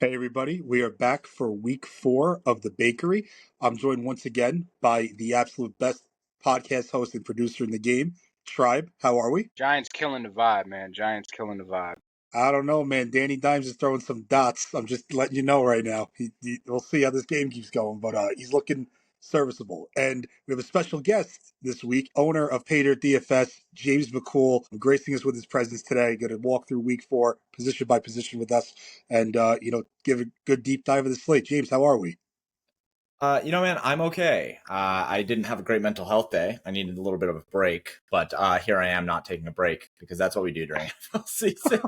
Hey everybody, we are back for week 4 of The Bakery. I'm joined once again by the absolute best podcast host and producer in the game, Tribe. How are we? Giants killing the vibe, man. Giants killing the vibe. I don't know, man. Danny Dimes is throwing some dots. I'm just letting you know right now. We'll see how this game keeps going, but he's looking serviceable. And we have a special guest this week, owner of Paydirt DFS, James McCool, gracing us with his presence today. Going to walk through week 4, position by position with us, and give a good deep dive of the slate. James, how are we? Man, I'm okay. I didn't have a great mental health day. I needed a little bit of a break, but here I am not taking a break because that's what we do during NFL season.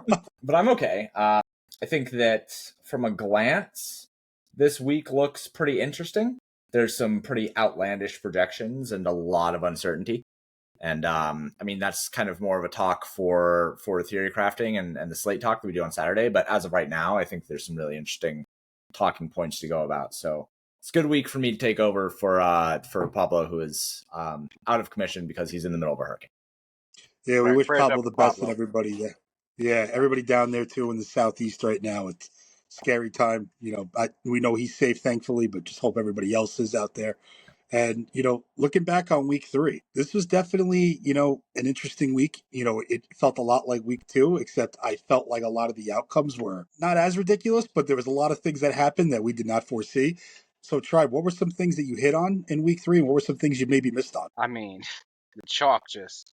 But I'm okay. I think that from a glance, this week looks pretty interesting. There's some pretty outlandish projections and a lot of uncertainty. And that's kind of more of a talk for theory crafting and the slate talk that we do on Saturday. But as of right now, I think there's some really interesting talking points to go about. So it's a good week for me to take over for Pablo, who is out of commission because he's in the middle of a hurricane. Yeah, we Right, wish prayers Pablo up the for best Pablo. and everybody. Yeah, everybody down there too in the southeast right now. It's scary time. We know he's safe, thankfully, but just hope everybody else is out there. And looking back on week 3, this was definitely an interesting week. It felt a lot like week 2, except I felt like a lot of the outcomes were not as ridiculous, but there was a lot of things that happened that we did not foresee. So, Tribe, what were some things that you hit on in week 3, and what were some things you maybe missed on? I mean, the chalk just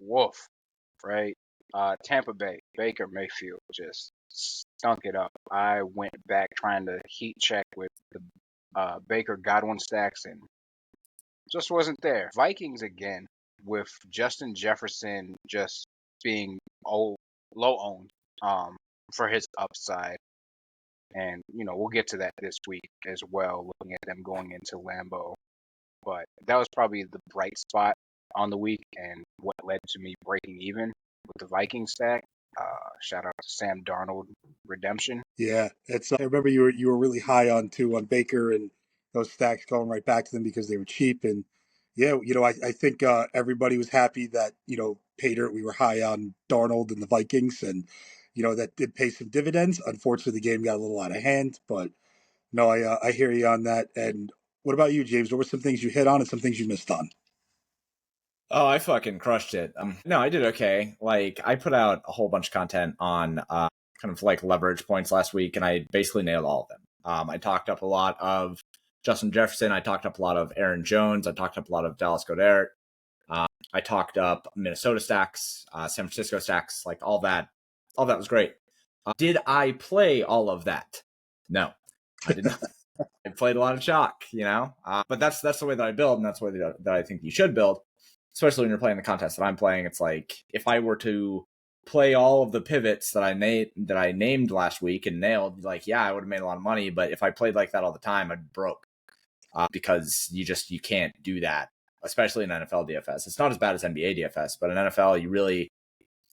woof, right? Tampa Bay, Baker Mayfield just stunk it up. I went back trying to heat check with the Baker Godwin stacks and just wasn't there. Vikings again with Justin Jefferson just being low owned for his upside. And, we'll get to that this week as well, looking at them going into Lambeau. But that was probably the bright spot on the week and what led to me breaking even with the Viking stack. Shout out to Sam Darnold redemption. Yeah, it's. I remember you were really high on Baker and those stacks going right back to them because they were cheap. And yeah, I think everybody was happy that Paydirt, we were high on Darnold and the Vikings, and that did pay some dividends. Unfortunately, the game got a little out of hand, but no, I hear you on that. And what about you, James? What were some things you hit on and some things you missed on? Oh, I fucking crushed it. No, I did okay. Like, I put out a whole bunch of content on kind of like leverage points last week, and I basically nailed all of them. I talked up a lot of Justin Jefferson. I talked up a lot of Aaron Jones. I talked up a lot of Dallas Goedert. I talked up Minnesota stacks, San Francisco stacks, like all that. All that was great. Did I play all of that? No, I did not. I played a lot of chalk, but that's the way that I build, and that's the way that I think you should build. Especially when you're playing the contest that I'm playing, it's like if I were to play all of the pivots that I named last week and nailed, like, yeah, I would have made a lot of money. But if I played like that all the time, I'd be broke because you can't do that, especially in NFL DFS. It's not as bad as NBA DFS, but in NFL,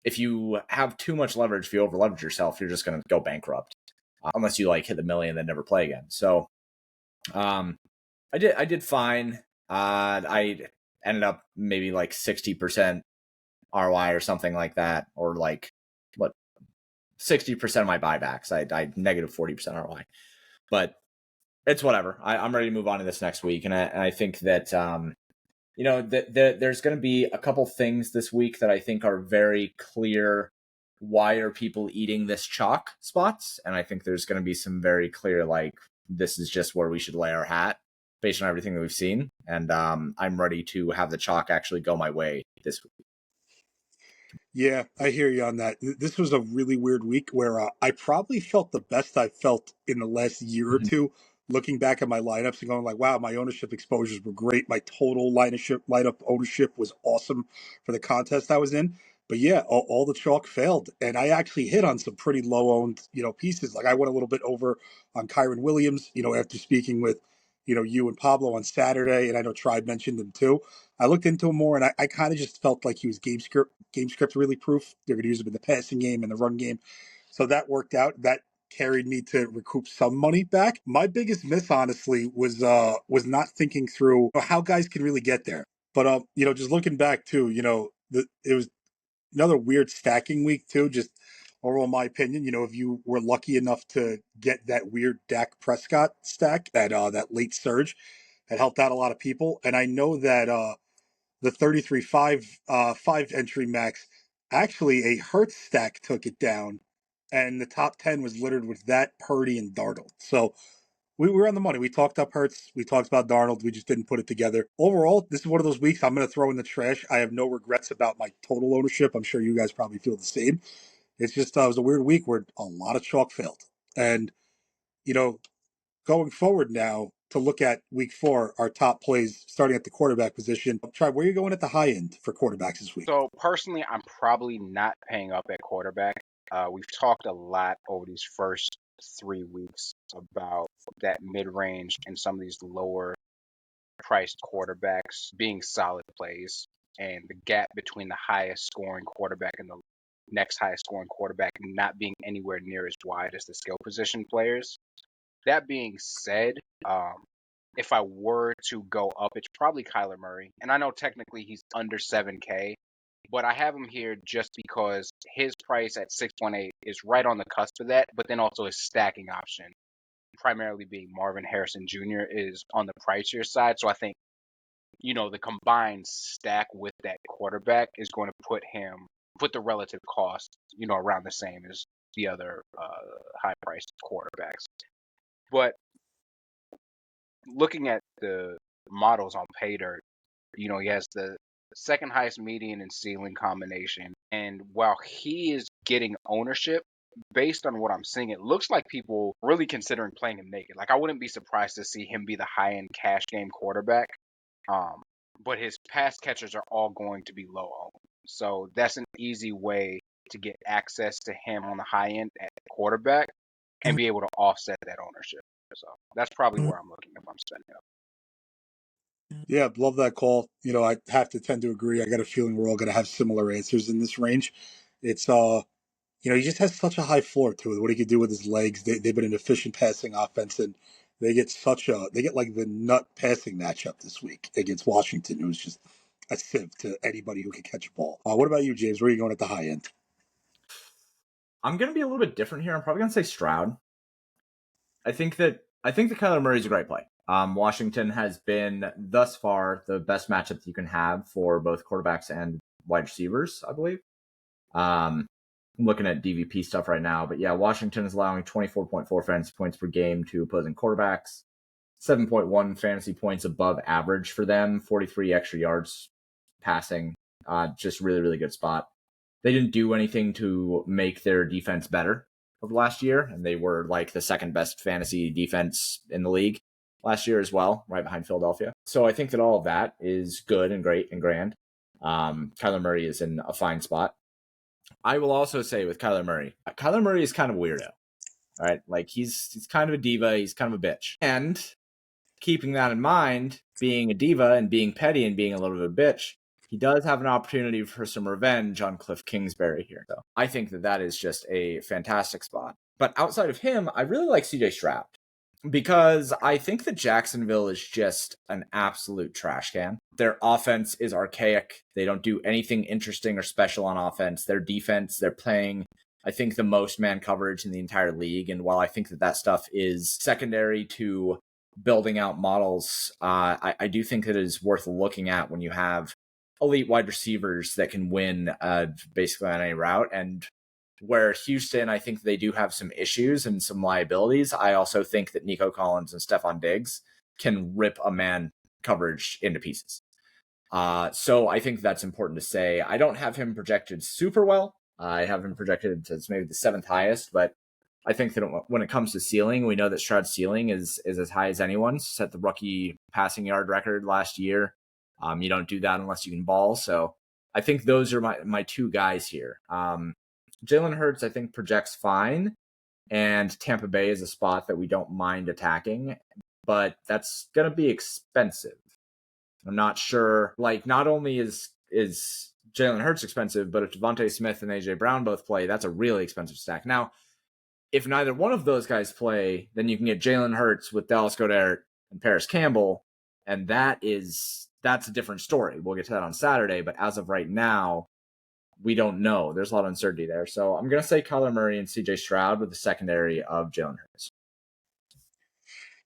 if you have too much leverage, if you over leverage yourself, you're just going to go bankrupt unless you like hit the million and then never play again. So I did fine. I ended up maybe like 60% ROI or something like that, or like 60% of my buybacks. I negative 40% ROI, but it's whatever. I'm ready to move on to this next week, and I think that there's going to be a couple things this week that I think are very clear. Why are people eating this chalk spots? And I think there's going to be some very clear, like, this is just where we should lay our hat based on everything that we've seen. And I'm ready to have the chalk actually go my way this week. Yeah, I hear you on that. This was a really weird week where I probably felt the best I've felt in the last year or two, looking back at my lineups and going like, wow, my ownership exposures were great. My total lineup ownership was awesome for the contest I was in. But yeah, all the chalk failed. And I actually hit on some pretty low owned, pieces. Like I went a little bit over on Kyron Williams, after speaking with, you and Pablo on Saturday. And I know Tribe mentioned him too. I looked into him more and I kind of just felt like he was game script really proof. They're going to use him in the passing game and the run game. So that worked out. That carried me to recoup some money back. My biggest miss, honestly, was not thinking through how guys can really get there. But just looking back too, it was another weird stacking week too. Just Overall, my opinion, if you were lucky enough to get that weird Dak Prescott stack, that late surge, it helped out a lot of people. And I know that the 33-5 five entry max, actually a Hertz stack took it down, and the top 10 was littered with that, Purdy, and Darnold. So we were on the money. We talked up Hertz. We talked about Darnold. We just didn't put it together. Overall, this is one of those weeks I'm going to throw in the trash. I have no regrets about my total ownership. I'm sure you guys probably feel the same. It's just it was a weird week where a lot of chalk failed. And, you know, going forward now to look at week 4, our top plays starting at the quarterback position. Tribe, where are you going at the high end for quarterbacks this week? So personally, I'm probably not paying up at quarterback. We've talked a lot over these first 3 weeks about that mid-range and some of these lower priced quarterbacks being solid plays, and the gap between the highest scoring quarterback and the next highest scoring quarterback not being anywhere near as wide as the skill position players. That being said, if I were to go up, it's probably Kyler Murray. And I know technically he's under 7K, but I have him here just because his price at 6.8 is right on the cusp of that, but then also his stacking option, primarily being Marvin Harrison Jr., is on the pricier side. So I think, the combined stack with that quarterback is going to put the relative cost, around the same as the other high priced quarterbacks. But looking at the models on Paydirt, he has the second highest median and ceiling combination. And while he is getting ownership, based on what I'm seeing, it looks like people really considering playing him naked. Like, I wouldn't be surprised to see him be the high end cash game quarterback. But his pass catchers are all going to be low owned. So that's an easy way to get access to him on the high end at quarterback and be able to offset that ownership. So that's probably where I'm looking if I'm spending up. Yeah, love that call. I have to tend to agree. I got a feeling we're all going to have similar answers in this range. It's he just has such a high floor to it. What he could do with his legs. They've been an efficient passing offense, and they get like the nut passing matchup this week against Washington, who's just a sieve to anybody who can catch a ball. What about you, James? Where are you going at the high end? I'm going to be a little bit different here. I'm probably going to say Stroud. I think that Kyler Murray is a great play. Washington has been thus far the best matchup that you can have for both quarterbacks and wide receivers, I believe. I'm looking at DVP stuff right now, but yeah, Washington is allowing 24.4 fantasy points per game to opposing quarterbacks, 7.1 fantasy points above average for them, 43 extra yards passing. Just really, really good spot. They didn't do anything to make their defense better of last year, and they were like the second best fantasy defense in the league last year as well, right behind Philadelphia. So I think that all of that is good and great and grand. Kyler Murray is in a fine spot. I will also say with Kyler Murray is kind of a weirdo, right? Like he's kind of a diva, he's kind of a bitch. And keeping that in mind, being a diva and being petty and being a little bit of a bitch, he does have an opportunity for some revenge on Cliff Kingsbury here. So I think that is just a fantastic spot. But outside of him, I really like CJ Stroud because I think that Jacksonville is just an absolute trash can. Their offense is archaic. They don't do anything interesting or special on offense. Their defense, they're playing, I think, the most man coverage in the entire league. And while I think that stuff is secondary to building out models, I do think that it is worth looking at when you have elite wide receivers that can win basically on any route. And where Houston, I think they do have some issues and some liabilities, I also think that Nico Collins and Stephon Diggs can rip a man coverage into pieces. So I think that's important to say. I don't have him projected super well. I have him projected as maybe the 7th highest, but I think that when it comes to ceiling, we know that Stroud's ceiling is as high as anyone's. Set the rookie passing yard record last year. You don't do that unless you can ball. So I think those are my two guys here. Jalen Hurts, I think, projects fine. And Tampa Bay is a spot that we don't mind attacking. But that's going to be expensive. I'm not sure. Like, not only is Jalen Hurts expensive, but if Devontae Smith and A.J. Brown both play, that's a really expensive stack. Now, if neither one of those guys play, then you can get Jalen Hurts with Dallas Goedert and Paris Campbell, and that's a different story. We'll get to that on Saturday, but as of right now, we don't know. There's a lot of uncertainty there. So I'm going to say Kyler Murray and CJ Stroud with the secondary of Jalen Hurts.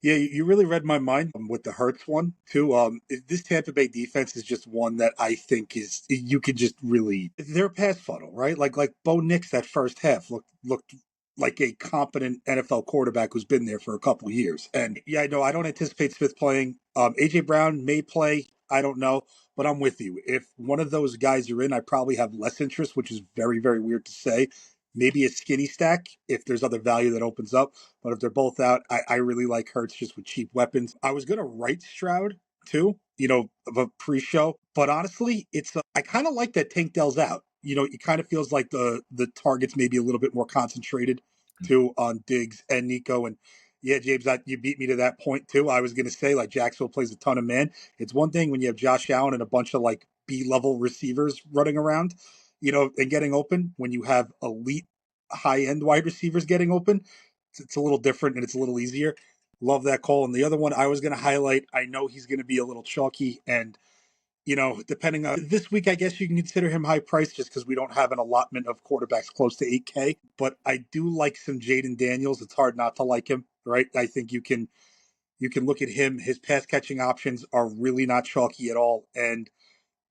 Yeah, you really read my mind with the Hurts one too. This Tampa Bay defense is just one that I think is you could just really they're a pass funnel, right? Like Bo Nix that first half looked like a competent NFL quarterback who's been there for a couple of years. And yeah, no, I don't anticipate Smith playing. AJ Brown may play. I don't know, but I'm with you. If one of those guys are in, I probably have less interest, which is very, very weird to say. Maybe a skinny stack if there's other value that opens up. But if they're both out, I really like Hurts just with cheap weapons. I was going to write Stroud too, of a pre-show. But honestly, I kind of like that Tank Dell's out. It kind of feels like the targets maybe a little bit more concentrated too on Diggs and Nico. And yeah, James, you beat me to that point too. I was going to say like Jacksonville plays a ton of man. It's one thing when you have Josh Allen and a bunch of like B-level receivers running around, and getting open. When you have elite high-end wide receivers getting open, it's a little different and it's a little easier. Love that call. And the other one I was going to highlight, I know he's going to be a little chalky. And, depending on this week, I guess you can consider him high priced just because we don't have an allotment of quarterbacks close to 8K. But I do like some Jaden Daniels. It's hard not to like him, right? I think you can look at him. His pass catching options are really not chalky at all. And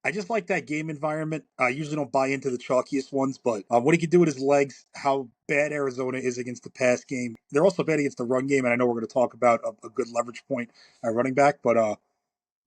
I just like that game environment. I usually don't buy into the chalkiest ones, but what he can do with his legs, how bad Arizona is against the pass game. They're also bad against the run game, and I know we're going to talk about a good leverage point at running back, but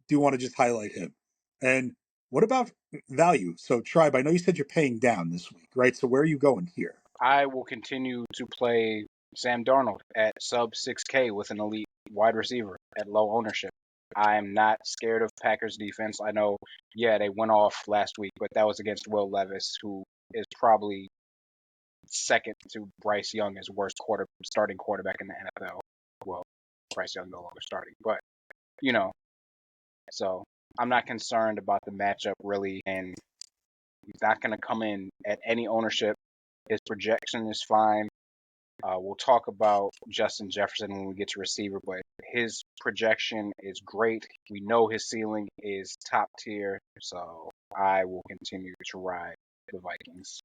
do want to just highlight him. And what about value? So, Tribe, I know you said you're paying down this week, right? So where are you going here? I will continue to play Sam Darnold at sub 6K with an elite wide receiver at low ownership. I'm not scared of Packers defense. I know, yeah, they went off last week, but that was against Will Levis, who is probably second to Bryce Young as worst starting quarterback in the NFL. Well, Bryce Young no longer starting, but so I'm not concerned about the matchup really, and he's not going to come in at any ownership. His projection is fine. We'll talk about Justin Jefferson when we get to receiver, but his projection is great. We know his ceiling is top tier, so I will continue to ride the Vikings.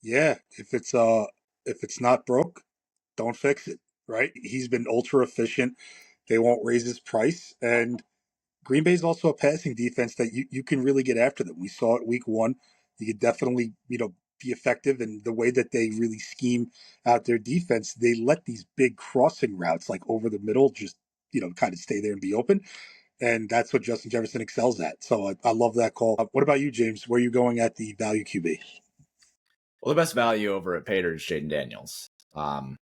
Yeah, if it's not broke, don't fix it, right? He's been ultra efficient. They won't raise his price, and Green Bay is also a passing defense that you can really get after them. We saw it week one. You could definitely, be effective. And the way that they really scheme out their defense, they let these big crossing routes like over the middle just, kind of stay there and be open. And that's what Justin Jefferson excels at. So I love that call. What about you, James? Where are you going at the value QB? Well, the best value over at Paydirt is Jaden Daniels.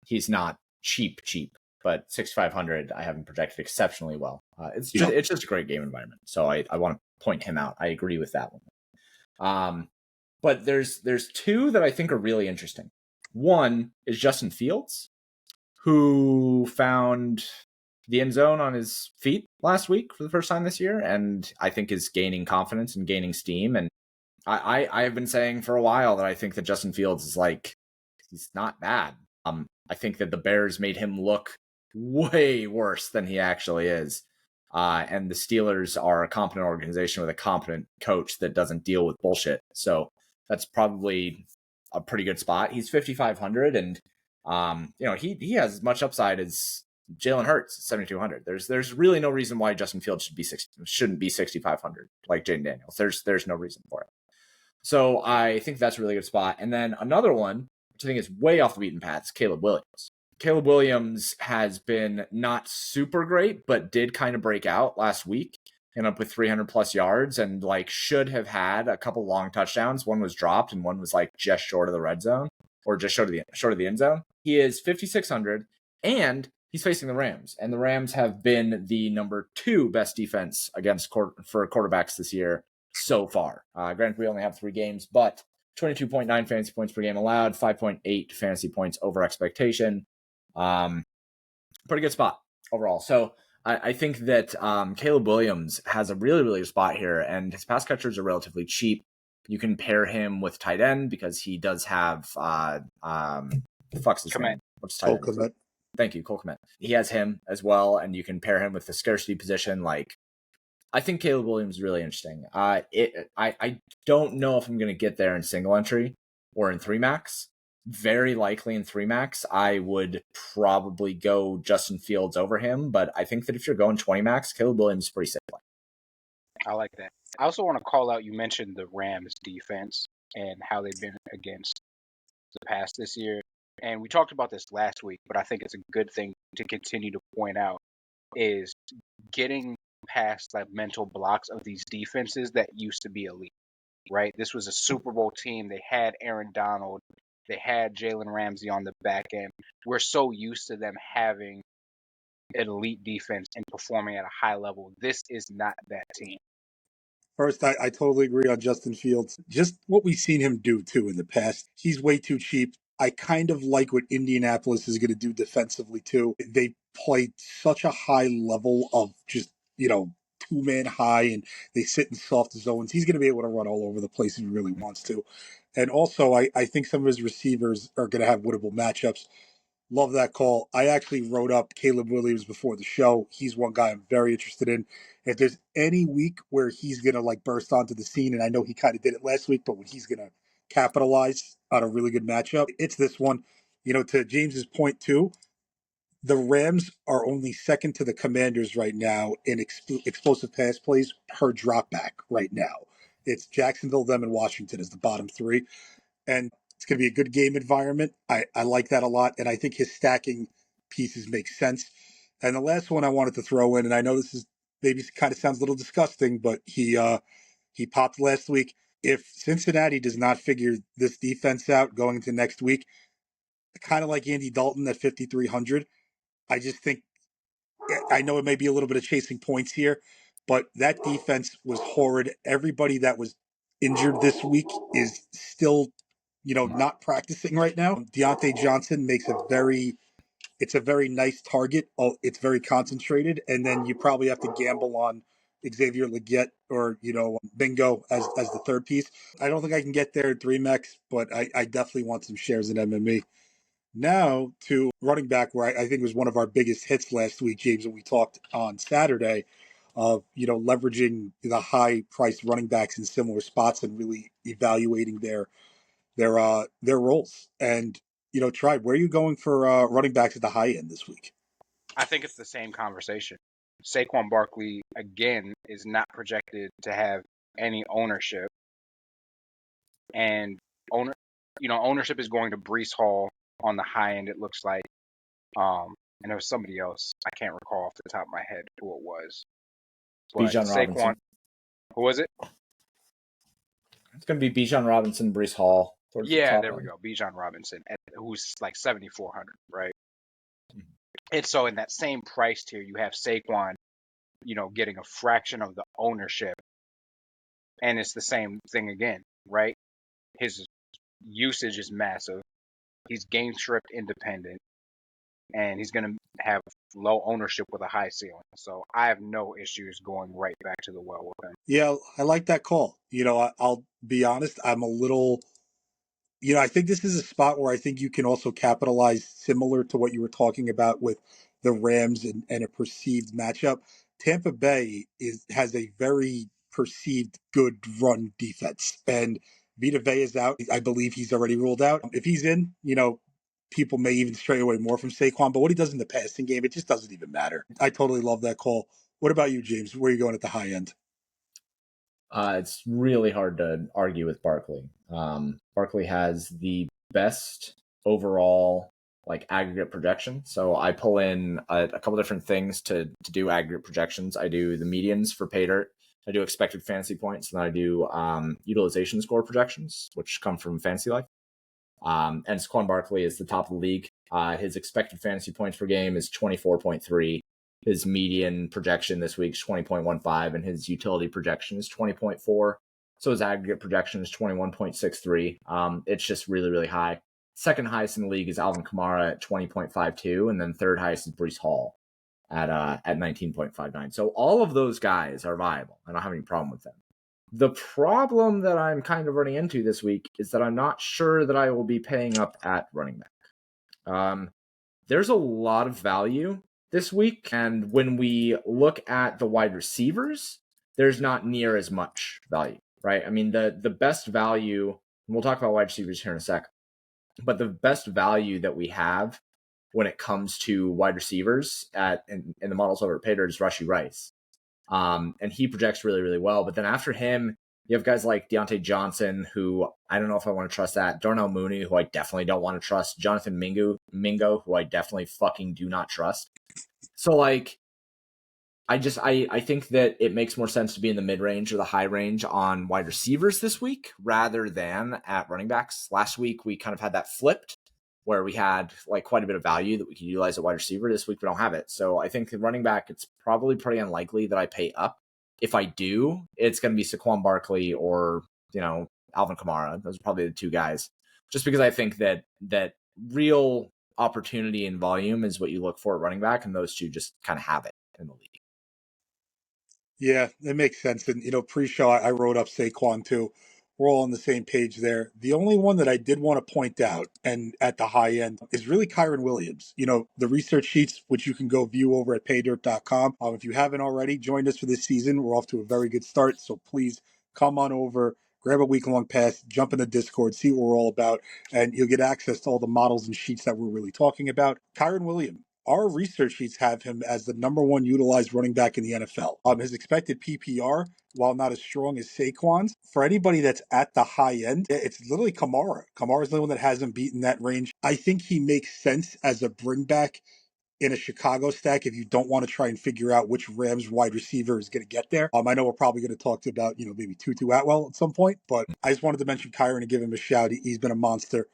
He's not cheap, but 6,500 I have him projected exceptionally well. It's just a great game environment. So I want to point him out. I agree with that one. But there's two that I think are really interesting. One is Justin Fields, who found the end zone on his feet last week for the first time this year, and I think is gaining confidence and gaining steam. And I have been saying for a while that I think that Justin Fields is he's not bad. I think that the Bears made him look way worse than he actually is. And the Steelers are a competent organization with a competent coach that doesn't deal with bullshit. So that's probably a pretty good spot. He's 5,500, and he has as much upside as Jalen Hurts at 7,200. There's really no reason why Justin Fields shouldn't be 6,500 like Jaden Daniels. There's no reason for it. So I think that's a really good spot. And then another one, which I think is way off the beaten path, is Caleb Williams. Caleb Williams has been not super great, but did kind of break out last week and up with 300 plus yards and should have had a couple long touchdowns. One was dropped and one was just short of the red zone or just short of the end zone. He is 5,600 and he's facing the Rams, and the Rams have been the number 2 best defense for quarterbacks this year so far. Granted, we only have 3 games, but 22.9 fantasy points per game allowed, 5.8 fantasy points over expectation. Pretty good spot overall. So I think that Caleb Williams has a really, really good spot here, and his pass catchers are relatively cheap. You can pair him with tight end because he does have what's his name? What's tight end? Thank you, Cole Kmet. He has him as well, and you can pair him with the scarcity position like I think Caleb Williams is really interesting. I don't know if I'm going to get there in single entry or in 3-max. Very likely in 3-max, I would probably go Justin Fields over him. But I think that if you're going 20-max, Caleb Williams is pretty safe. I like that. I also want to call out, you mentioned the Rams defense and how they've been against the pass this year. And we talked about this last week, but I think it's a good thing to continue to point out is getting past like mental blocks of these defenses that used to be elite, right? This was a Super Bowl team. They had Aaron Donald. They had Jalen Ramsey on the back end. We're so used to them having an elite defense and performing at a high level. This is not that team. First, I totally agree on Justin Fields. Just what we've seen him do, too, in the past. He's way too cheap. I kind of like what Indianapolis is going to do defensively, too. They play such a high level of just, two-man high, and they sit in soft zones. He's going to be able to run all over the place if he really wants to. And also, I think some of his receivers are going to have winnable matchups. Love that call. I actually wrote up Caleb Williams before the show. He's one guy I'm very interested in. If there's any week where he's going to like burst onto the scene, and I know he kind of did it last week, but when he's going to capitalize on a really good matchup, it's this one. To James's point too, the Rams are only second to the Commanders right now in explosive pass plays per drop back right now. It's Jacksonville, them, and Washington as the bottom three. And it's going to be a good game environment. I like that a lot, and I think his stacking pieces make sense. And the last one I wanted to throw in, and I know this is maybe kind of sounds a little disgusting, but he popped last week. If Cincinnati does not figure this defense out going into next week, kind of like Andy Dalton at 5,300, I just think I know it may be a little bit of chasing points here, but that defense was horrid. Everybody that was injured this week is still, not practicing right now. Deontay Johnson makes it's a very nice target. Oh, it's very concentrated. And then you probably have to gamble on Xavier Legette or, Bingo as the third piece. I don't think I can get there at 3-max, but I definitely want some shares in MME. Now to running back, where I think was one of our biggest hits last week, James, when we talked on Saturday of, leveraging the high priced running backs in similar spots and really evaluating their roles. And, Tribe, where are you going for running backs at the high end this week? I think it's the same conversation. Saquon Barkley, again, is not projected to have any ownership. And ownership is going to Breece Hall on the high end, it looks like. And there was somebody else. I can't recall off the top of my head who it was. But Bijan Saquon, Robinson. who was it? It's going to be Bijan Robinson, Breece Hall. Yeah, there we go. Bijan Robinson, who's like 7,400, right? Mm-hmm. And so in that same price tier, you have Saquon, getting a fraction of the ownership. And it's the same thing again, right? His usage is massive. He's game stripped independent. And he's going to have low ownership with a high ceiling. So I have no issues going right back to the well with him. Yeah, I like that call. I'll be honest, I'm a little, I think this is a spot where I think you can also capitalize similar to what you were talking about with the Rams and a perceived matchup. Tampa Bay has a very perceived good run defense. And Vita Vea is out. I believe he's already ruled out. If he's in, people may even stray away more from Saquon. But what he does in the passing game, it just doesn't even matter. I totally love that call. What about you, James? Where are you going at the high end? It's really hard to argue with Barkley. Barkley has the best overall aggregate projection. So I pull in a couple different things to do aggregate projections. I do the medians for Paydirt. I do expected fantasy points, and I do utilization score projections, which come from Fantasy Life. And Saquon Barkley is the top of the league. His expected fantasy points per game is 24.3. His median projection this week is 20.15, and his utility projection is 20.4. So his aggregate projection is 21.63. It's just really, really high. Second highest in the league is Alvin Kamara at 20.52, and then third highest is Breece Hall at 19.59. So all of those guys are viable. I don't have any problem with them. The problem that I'm kind of running into this week is that I'm not sure that I will be paying up at running back. There's a lot of value this week, and when we look at the wide receivers, there's not near as much value, right? I mean, the best value, and we'll talk about wide receivers here in a sec, but the best value that we have when it comes to wide receivers in the models over at Paydirt is Rashee Rice. And he projects really, really well. But then after him, you have guys like Deontay Johnson, who I don't know if I want to trust that. Darnell Mooney, who I definitely don't want to trust. Jonathan Mingo, who I definitely fucking do not trust. So like, I think that it makes more sense to be in the mid-range or the high range on wide receivers this week rather than at running backs. Last week, we kind of had that flipped where we had like quite a bit of value that we could utilize at wide receiver. This week, we don't have it. So I think running back, it's probably pretty unlikely that I pay up. If I do, it's going to be Saquon Barkley or, Alvin Kamara. Those are probably the two guys. Just because I think that real opportunity and volume is what you look for at running back, and those two just kind of have it in the league. Yeah, it makes sense. And, pre-show, I wrote up Saquon too. We're all on the same page there. The only one that I did want to point out, and at the high end, is really Kyron Williams. The research sheets, which you can go view over at paydirt.com. If you haven't already joined us for this season, we're off to a very good start. So please come on over, grab a week-long pass, jump in the Discord, see what we're all about, and you'll get access to all the models and sheets that we're really talking about. Kyron Williams. Our research sheets have him as the number one utilized running back in the NFL. His expected PPR, while not as strong as Saquon's, for anybody that's at the high end, it's literally Kamara. Kamara's the one that hasn't beaten that range. I think he makes sense as a bring back in a Chicago stack if you don't want to try and figure out which Rams wide receiver is going to get there. I know we're probably going to talk about, maybe Tutu Atwell at some point, but I just wanted to mention Kyron and give him a shout. He's been a monster.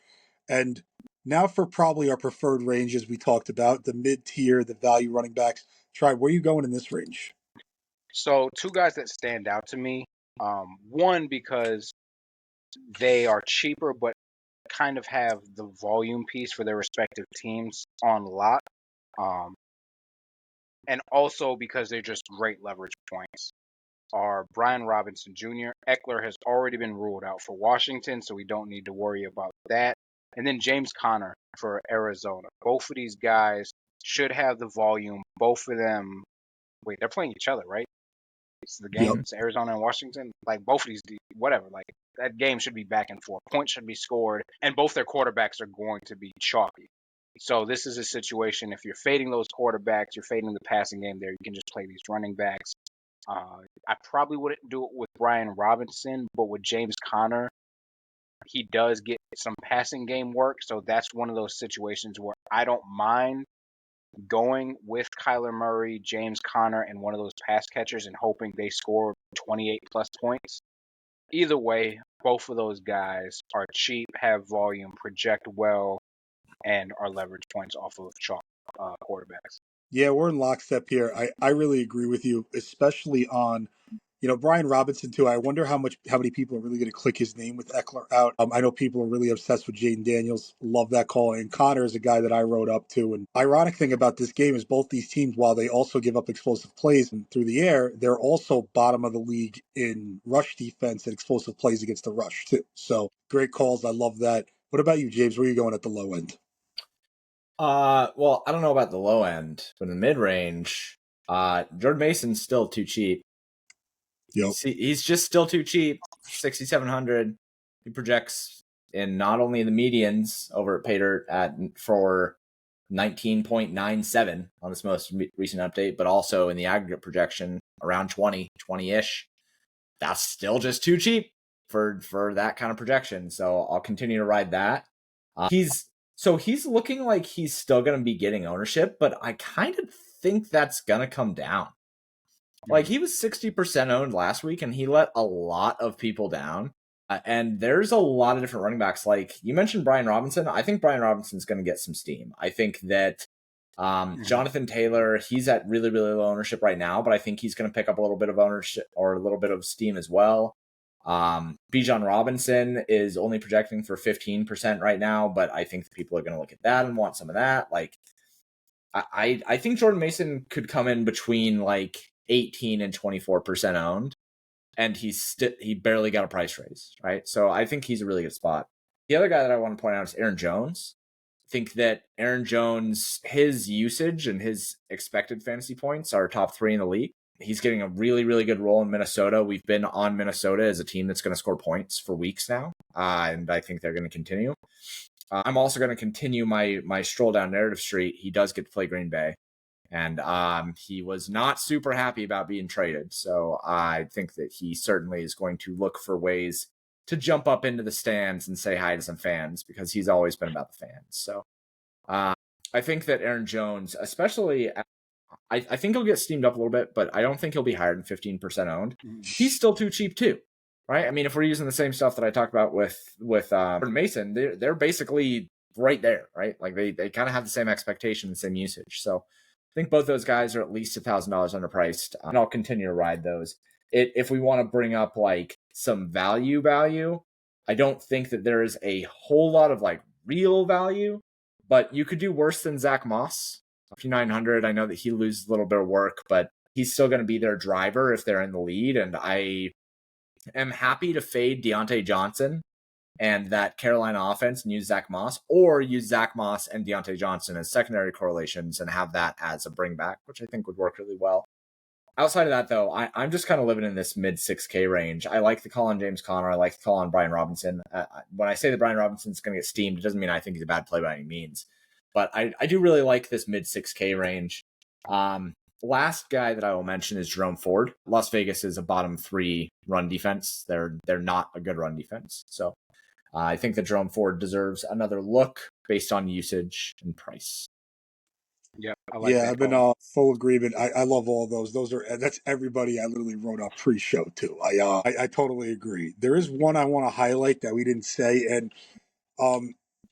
And now for probably our preferred ranges we talked about, the mid-tier, the value running backs. Tribe, where are you going in this range? So two guys that stand out to me. One, because they are cheaper, but kind of have the volume piece for their respective teams on lock. And also because they're just great leverage points, are Brian Robinson Jr. Eckler has already been ruled out for Washington, so we don't need to worry about that. And then James Conner for Arizona. Both of these guys should have the volume. Both of them, wait, they're playing each other, right? It's the game. Yep. It's Arizona and Washington. Like both of these, whatever. Like that game should be back and forth. Points should be scored, and both their quarterbacks are going to be chalky. So this is a situation. If you're fading those quarterbacks, you're fading the passing game. There, you can just play these running backs. I probably wouldn't do it with Brian Robinson, but with James Conner, he does get some passing game work. So that's one of those situations where I don't mind going with Kyler Murray, James Conner, and one of those pass catchers and hoping they score 28 plus points. Either way, both of those guys are cheap, have volume, project well, and are leverage points off of chalk quarterbacks. Yeah, we're in lockstep here. I really agree with you, especially on, Brian Robinson too. I wonder how many people are really going to click his name with Eckler out. I know people are really obsessed with Jaden Daniels. Love that call. And Connor is a guy that I wrote up to. And ironic thing about this game is both these teams, while they also give up explosive plays through the air, they're also bottom of the league in rush defense and explosive plays against the rush too. So great calls. I love that. What about you, James? Where are you going at the low end? Well, I don't know about the low end, but in the mid range, Jordan Mason's still too cheap. Yep. He's just still too cheap. 6,700. He projects in not only the medians over at Paydirt for 19.97 on this most recent update, but also in the aggregate projection around 20-ish. That's still just too cheap for that kind of projection. So I'll continue to ride that. He's looking like he's still going to be getting ownership, but I kind of think that's going to come down. Like he was 60% owned last week and he let a lot of people down. And there's a lot of different running backs. Like you mentioned Brian Robinson. I think Brian Robinson's going to get some steam. I think that Jonathan Taylor, he's at really, really low ownership right now, but I think he's going to pick up a little bit of ownership or a little bit of steam as well. Bijan Robinson is only projecting for 15% right now, but I think people are going to look at that and want some of that. Like I think Jordan Mason could come in between like 18 and 24% owned, and he barely got a price raise, right? So I think he's a really good spot. The other guy that I want to point out is Aaron Jones. I think that Aaron Jones, his usage and his expected fantasy points are top 3 in the league. He's getting a really, really good role in Minnesota. We've been on Minnesota as a team that's going to score points for weeks now, and I think they're going to continue. I'm also going to continue my stroll down narrative street. He does get to play Green Bay, and he was not super happy about being traded. So I think that he certainly is going to look for ways to jump up into the stands and say hi to some fans, because he's always been about the fans. So I think that Aaron Jones, especially, I think he'll get steamed up a little bit, but I don't think he'll be higher than 15% owned. He's still too cheap too, right? I mean, if we're using the same stuff that I talked about with Mason, they're basically right there, right? Like they kind of have the same expectation, the same usage. So I think both those guys are at least $1,000 underpriced, and I'll continue to ride those. If we want to bring up like some value, I don't think that there is a whole lot of like real value, but you could do worse than Zach Moss. 5,900. I know that he loses a little bit of work, but he's still going to be their driver if they're in the lead. And I am happy to fade Deontay Johnson and that Carolina offense and use Zach Moss, or use Zach Moss and Deontay Johnson as secondary correlations and have that as a bring back, which I think would work really well. Outside of that, though, I'm just kind of living in this mid 6K range. I like the call on James Conner. I like the call on Brian Robinson. When I say that Brian Robinson's going to get steamed, it doesn't mean I think he's a bad play by any means. But I do really like this mid 6K range. Last guy that I will mention is Jerome Ford. Las Vegas is a bottom 3 run defense. They're not a good run defense. So I think that Jerome Ford deserves another look based on usage and price. Yeah, I like that. I've been full agreement. I love all those. That's everybody I literally wrote up pre-show too. I totally agree. There is one I want to highlight that we didn't say, and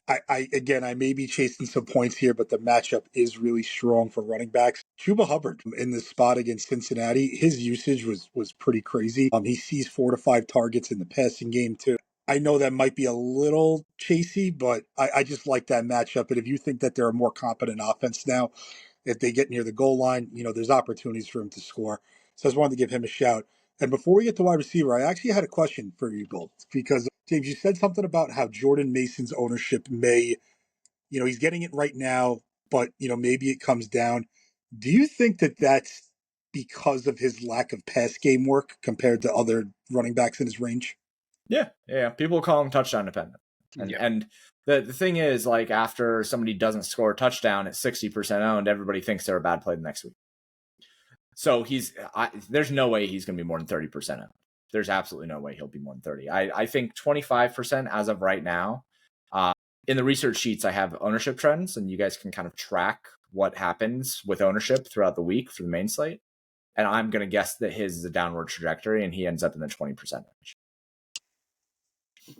I may be chasing some points here, but the matchup is really strong for running backs. Chuba Hubbard in this spot against Cincinnati, his usage was pretty crazy. He sees 4 to 5 targets in the passing game too. I know that might be a little chasey, but I just like that matchup. And if you think that they're a more competent offense now, if they get near the goal line, there's opportunities for him to score. So I just wanted to give him a shout. And before we get to wide receiver, I actually had a question for you both, because James, you said something about how Jordan Mason's ownership may, he's getting it right now, but, maybe it comes down. Do you think that that's because of his lack of pass game work compared to other running backs in his range? Yeah. People call him touchdown dependent. And the thing is, like, after somebody doesn't score a touchdown at 60% owned, everybody thinks they're a bad play the next week. So there's no way he's going to be more than 30% owned. There's absolutely no way he'll be more than 30. I think 25% as of right now. In the research sheets, I have ownership trends, and you guys can kind of track what happens with ownership throughout the week for the main slate. And I'm going to guess that his is a downward trajectory, and he ends up in the 20% range.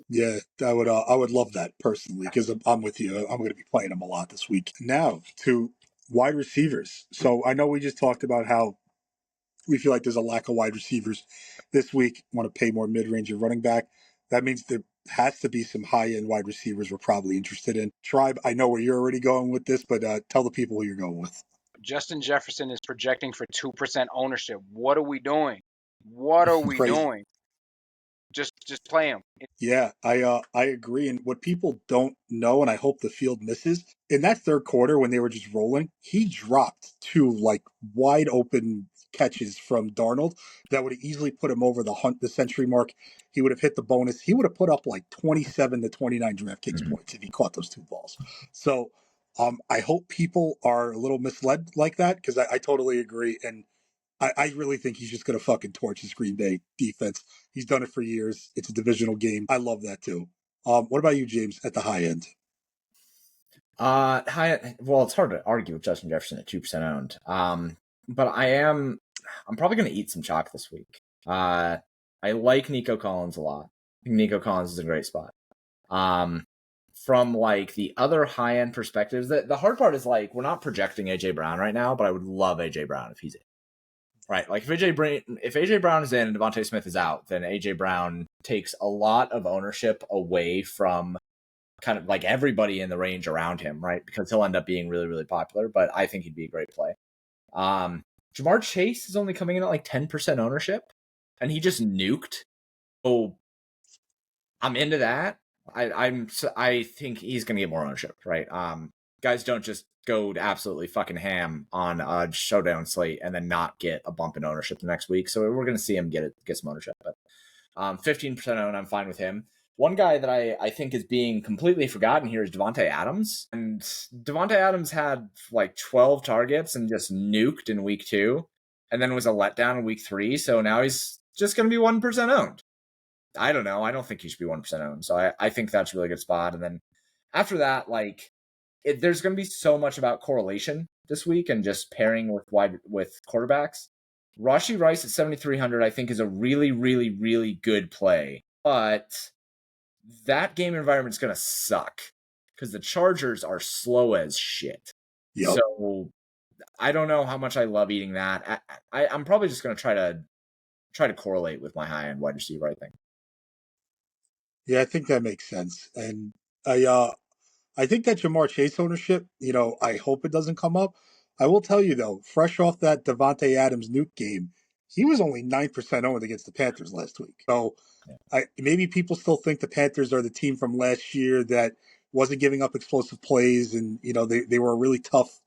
Yeah, I would love that personally, because I'm with you. I'm going to be playing him a lot this week. Now to wide receivers. So I know we just talked about how we feel like there's a lack of wide receivers this week. Want to pay more mid-range or running back. That means there has to be some high-end wide receivers we're probably interested in. Tribe, I know where you're already going with this, but tell the people who you're going with. Justin Jefferson is projecting for 2% ownership. What are we doing? What are we doing? Just play him. Yeah, I agree. And what people don't know, and I hope the field misses, in that third quarter when they were just rolling, he dropped 2 like wide open catches from Darnold that would have easily put him over the century mark. He would have hit the bonus. He would have put up like 27 to 29 DraftKings points if he caught those 2 balls. So I hope people are a little misled like that, because I totally agree. And I really think he's just going to fucking torch his Green Bay defense. He's done it for years. It's a divisional game. I love that too. What about you, James, at the high end? Well, it's hard to argue with Justin Jefferson at 2% owned. But I'm probably going to eat some chalk this week. I like Nico Collins a lot. I think Nico Collins is a great spot. From like the other high end perspectives, the hard part is like we're not projecting AJ Brown right now, but I would love AJ Brown if he's in. Right, like if AJ Brown is in and Devontae Smith is out, then AJ Brown takes a lot of ownership away from kind of like everybody in the range around him, right? Because he'll end up being really, really popular. But I think he'd be a great play. Jamar Chase is only coming in at like 10% ownership, and he just nuked. Oh, I'm into that. I think he's going to get more ownership, right? Guys don't just go absolutely fucking ham on a showdown slate and then not get a bump in ownership the next week. So we're going to see him get some ownership. But 15% owned, I'm fine with him. One guy that I think is being completely forgotten here is Devontae Adams. And Devontae Adams had like 12 targets and just nuked in week 2 and then was a letdown in week 3. So now he's just going to be 1% owned. I don't know. I don't think he should be 1% owned. So I think that's a really good spot. And then after that, like, there's going to be so much about correlation this week and just pairing with quarterbacks. Rashee Rice at 7,300, I think, is a really, really, really good play. But that game environment is going to suck because the Chargers are slow as shit. Yep. So I don't know how much I love eating that. I'm probably just going to try to correlate with my high-end wide receiver, I think. Yeah, I think that makes sense. And I think that Jamar Chase ownership, I hope it doesn't come up. I will tell you, though, fresh off that Devontae Adams nuke game, he was only 9% owned against the Panthers last week. So maybe people still think the Panthers are the team from last year that wasn't giving up explosive plays, and, they were a really tough,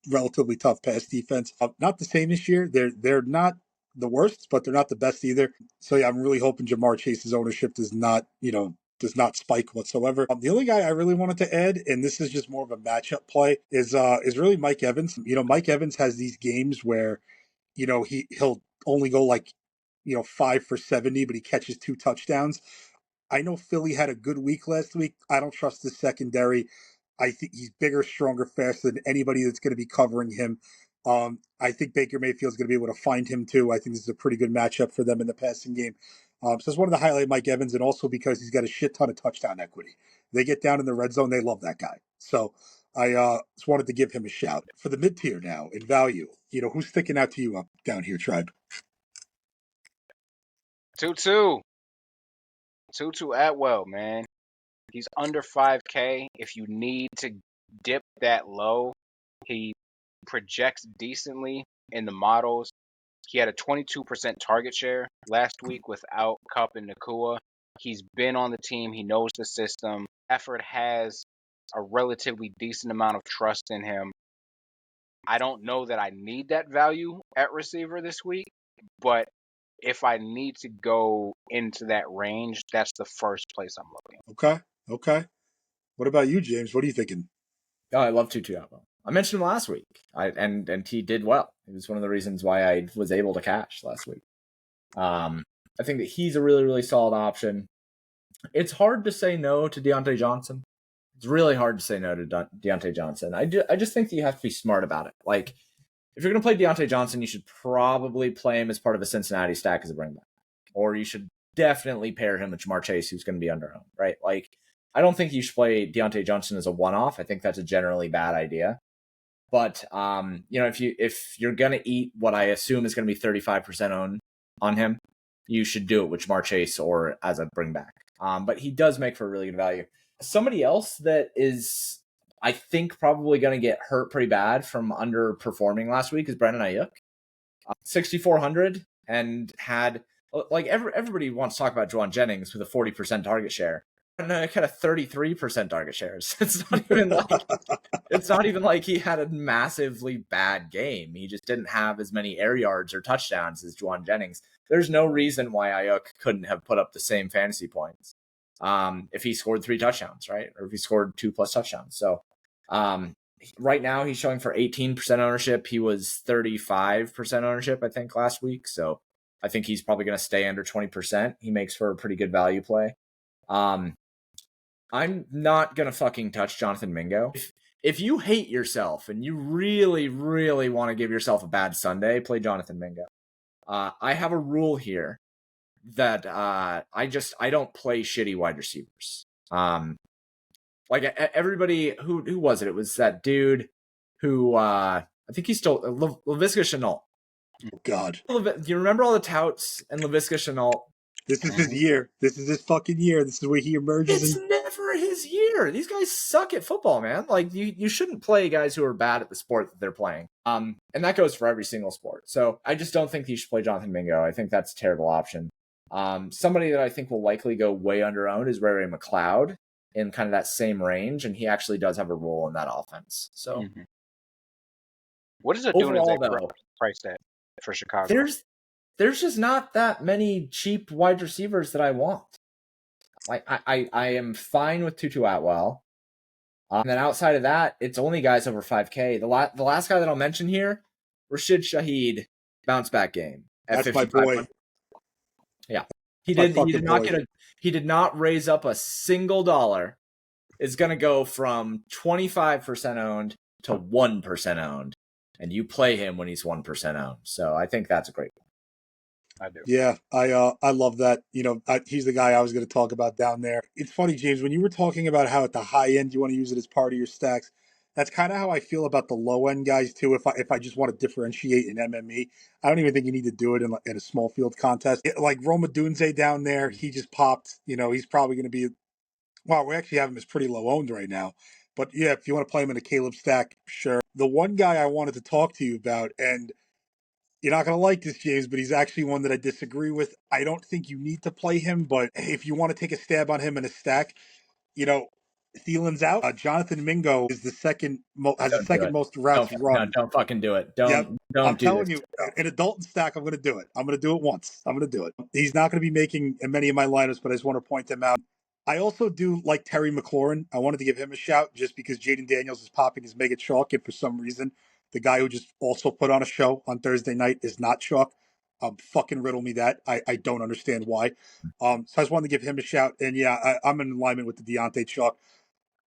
relatively tough pass defense. Not the same this year. They're not the worst, but they're not the best either. So, yeah, I'm really hoping Jamar Chase's ownership does not spike whatsoever. The only guy I really wanted to add, and this is just more of a matchup play, is really Mike Evans. Mike Evans has these games where, he'll only go like, 5 for 70, but he catches 2 touchdowns. I know Philly had a good week last week. I don't trust the secondary. I think he's bigger, stronger, faster than anybody that's going to be covering him. I think Baker Mayfield's going to be able to find him too. I think this is a pretty good matchup for them in the passing game. So it's one of the highlight Mike Evans, and also because he's got a shit ton of touchdown equity. They get down in the red zone, they love that guy. So I just wanted to give him a shout. For the mid-tier now, in value, who's sticking out to you up down here, Tribe? Tutu Atwell, man. He's under 5K. If you need to dip that low, he projects decently in the models. He had a 22% target share last week without Kupp and Nakua. He's been on the team. He knows the system. Effort has a relatively decent amount of trust in him. I don't know that I need that value at receiver this week, but if I need to go into that range, that's the first place I'm looking. Okay. What about you, James? What are you thinking? Oh, I love Tutu Atwell. I mentioned him last week, and he did well. It was one of the reasons why I was able to cash last week. I think that he's a really, really solid option. It's hard to say no to Deontay Johnson. It's really hard to say no to Deontay Johnson. I just think that you have to be smart about it. Like, if you're going to play Deontay Johnson, you should probably play him as part of a Cincinnati stack as a bring back. Or you should definitely pair him with Jamar Chase, who's going to be under owned, right? Like, I don't think you should play Deontay Johnson as a one-off. I think that's a generally bad idea. But if you're going to eat what I assume is going to be 35% owned on him, you should do it with Jamar Chase or as a bring back. But he does make for a really good value. Somebody else that is, I think, probably going to get hurt pretty bad from underperforming last week is Brandon Ayuk. 6,400 and had, like, everybody wants to talk about Juwan Jennings with a 40% target share. And kind of 33% target shares. It's not even like he had a massively bad game. He just didn't have as many air yards or touchdowns as Juwan Jennings. There's no reason why Ayuk couldn't have put up the same fantasy points if he scored 3 touchdowns, right? Or if he scored 2+ touchdowns. So right now he's showing for 18% ownership. He was 35% ownership, I think, last week. So I think he's probably going to stay under 20%. He makes for a pretty good value play. I'm not going to fucking touch Jonathan Mingo. If you hate yourself and you really, really want to give yourself a bad Sunday, play Jonathan Mingo. I have a rule here that I don't play shitty wide receivers. Like everybody, who was it? It was that dude who I think he's still Laviska Shenault. Oh, God. Do you remember all the touts and Laviska Shenault? This is his year. This is his fucking year. This is where he emerges. It's never his year. These guys suck at football, man. Like, you shouldn't play guys who are bad at the sport that they're playing. And that goes for every single sport. So I just don't think you should play Jonathan Mingo. I think that's a terrible option. Somebody that I think will likely go way under owned is Ray McLeod in kind of that same range, and he actually does have a role in that offense. So What is Overall, Odunze though, priced at for Chicago? There's just not that many cheap wide receivers that I want. Like I am fine with Tutu Atwell. And then outside of that, it's only guys over 5K. The last guy that I'll mention here, Rashid Shaheed, bounce back game at That's my 55. boy. Yeah, he My did fucking not boy. he did not raise up a single dollar. It's gonna go from 25% owned to 1% owned, and you play him when he's 1% owned. So I think that's a great one. I do. Yeah, I love that. He's the guy I was going to talk about down there. It's funny, James, when you were talking about how at the high end you want to use it as part of your stacks. That's kind of how I feel about the low end guys too. If I just want to differentiate in MME, I don't even think you need to do it in a small field contest. Like Roma Dunze down there, he just popped. He's probably going to be. Wow, we actually have him as pretty low owned right now. But yeah, if you want to play him in a Caleb stack, sure. The one guy I wanted to talk to you about, and you're not going to like this, James, but he's actually one that I disagree with. I don't think you need to play him, but if you want to take a stab on him in a stack, Thielen's out. Jonathan Mingo is has the Don't do second it. most routes run. Don't fucking do it. Yep. Don't I'm do telling this. you, in a Dalton stack, I'm going to do it. I'm going to do it once. I'm going to do it. He's not going to be making many of my lineups, but I just want to point him out. I also do like Terry McLaurin. I wanted to give him a shout just because Jaden Daniels is popping his mega chalk, and for some reason, the guy who just also put on a show on Thursday night is not chalk. Fucking riddle me that. I don't understand why. So I just wanted to give him a shout. And yeah, I'm in alignment with the Deontay chalk.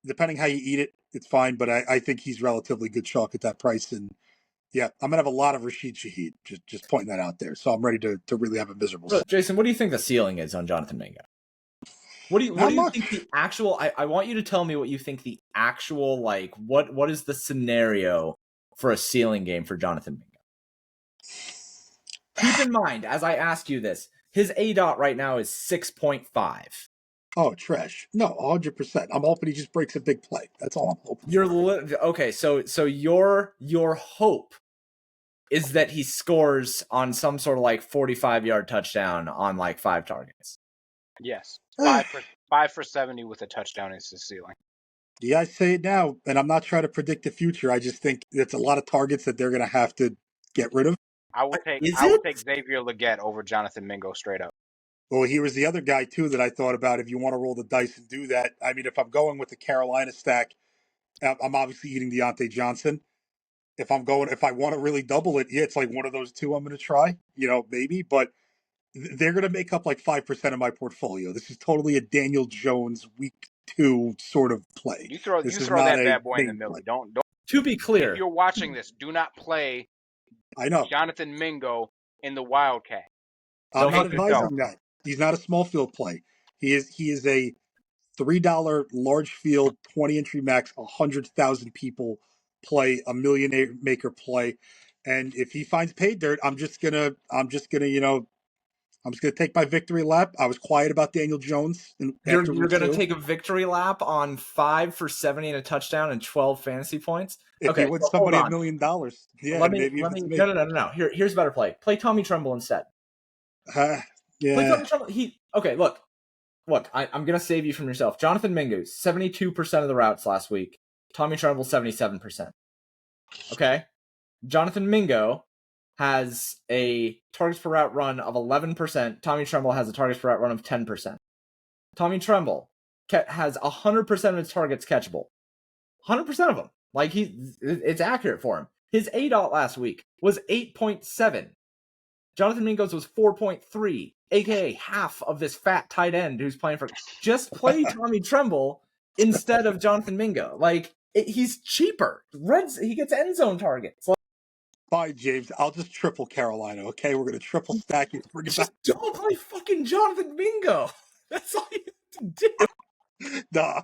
Depending how you eat it, it's fine, but I think he's relatively good chalk at that price. And yeah, I'm gonna have a lot of Rashid Shaheed. Just pointing that out there. So I'm ready to really have a miserable. Jason, what do you think the ceiling is on Jonathan Mingo? What do you think the actual? I want you to tell me what you think the actual what is the scenario for a ceiling game for Jonathan Mingo? Keep in mind, as I ask you this, his ADOT right now is 6.5. Oh, trash! No, 100%. I'm hoping he just breaks a big play. That's all I'm hoping. Okay. So your hope is that he scores on some sort of 45-yard touchdown on 5 targets. Yes, 5 for 70 with a touchdown is the ceiling. Yeah, I say it now, and I'm not trying to predict the future. I just think it's a lot of targets that they're going to have to get rid of. I would take Xavier Legette over Jonathan Mingo straight up. Well, here was the other guy too that I thought about. If you want to roll the dice and do that, I mean, if I'm going with the Carolina stack, I'm obviously eating Deontay Johnson. If I want to really double it, yeah, it's one of those two I'm going to try. Maybe, but they're going to make up 5% of my portfolio. This is totally a Daniel Jones week 2 sort of play. You throw that bad boy in the middle. Don't. To be clear, if you're watching this, do not play. I know Jonathan Mingo in the Wildcat. I'm not advising that. He's not a small field play. He is a $3 large field 20 entry max 100,000 people play, a millionaire maker play, and if he finds Paydirt, I'm just gonna take my victory lap. I was quiet about Daniel Jones. You're going to take a victory lap on 5 for 70 and a touchdown and 12 fantasy points? If you win somebody $1 million. Yeah, No. Here's a better play. Play Tommy Tremble instead. Yeah. Play Tommy Tremble. Look, I'm going to save you from yourself. Jonathan Mingo, 72% of the routes last week. Tommy Tremble, 77%. Okay? Jonathan Mingo has a targets per route run of 11%. Tommy Tremble has a targets per route run of 10%. Tommy Tremble has 100% of his targets catchable. 100% of them. It's accurate for him. His ADOT last week was 8.7. Jonathan Mingo's was 4.3, aka half of this fat tight end who's playing for. Just play Tommy Tremble instead of Jonathan Mingo. He's cheaper. He gets end zone targets. Fine, James. I'll just triple Carolina. Okay, we're gonna triple stack you. Just don't play fucking Jonathan Mingo. That's all you have to do. No.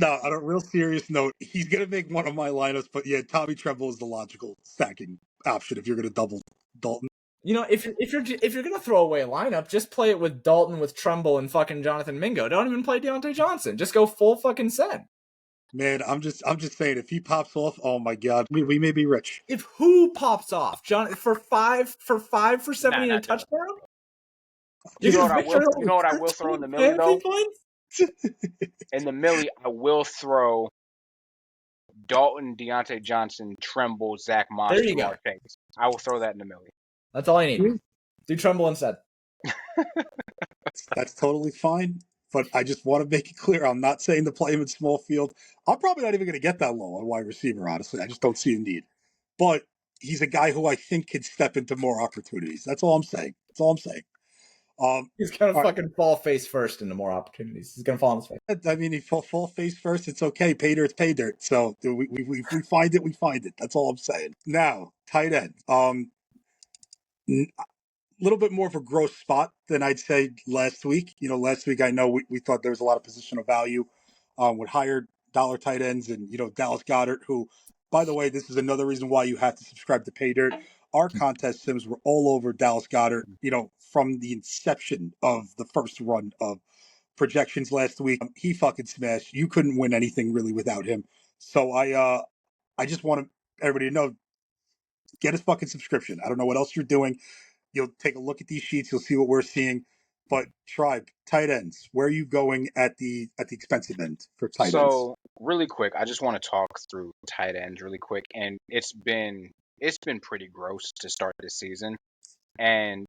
On a real serious note, he's gonna make one of my lineups. But yeah, Tommy Tremble is the logical stacking option if you're gonna double Dalton. If you're gonna throw away a lineup, just play it with Dalton, with Tremble, and fucking Jonathan Mingo. Don't even play Deontay Johnson. Just go full fucking send. Man, I'm just saying, if he pops off, oh my god, we may be rich. If who pops off, John, for 5 for 70 and a touchdown? You know what I will throw in the millie though? In the millie, I will throw Dalton, Deontay Johnson, Tremble, Zach Moss, There you Jamar go. Chase. I will throw that in the millie. That's all I need. Do Tremble instead. That's totally fine. But I just want to make it clear, I'm not saying to play him in small field. I'm probably not even going to get that low on wide receiver, honestly. I just don't see a need. But he's a guy who I think can step into more opportunities. That's all I'm saying. That's all I'm saying. He's gonna All right. fucking fall face first into more opportunities. He's gonna fall on his face. I mean, he fall face first. It's okay. Paydirt. So we find it. We find it. That's all I'm saying. Now, tight end. Little bit more of a gross spot than I'd say last week. Last week I know we thought there was a lot of positional value with higher dollar tight ends and, Dallas Goddard, who, by the way, this is another reason why you have to subscribe to Paydirt. Our contest sims were all over Dallas Goddard, from the inception of the first run of projections last week. He fucking smashed. You couldn't win anything really without him. So I just want everybody to know, get his fucking subscription. I don't know what else you're doing. You'll take a look at these sheets. You'll see what we're seeing. But Tribe, tight ends, where are you going at the expensive end for tight ends? So really quick, I just want to talk through tight ends really quick, and it's been pretty gross to start this season. And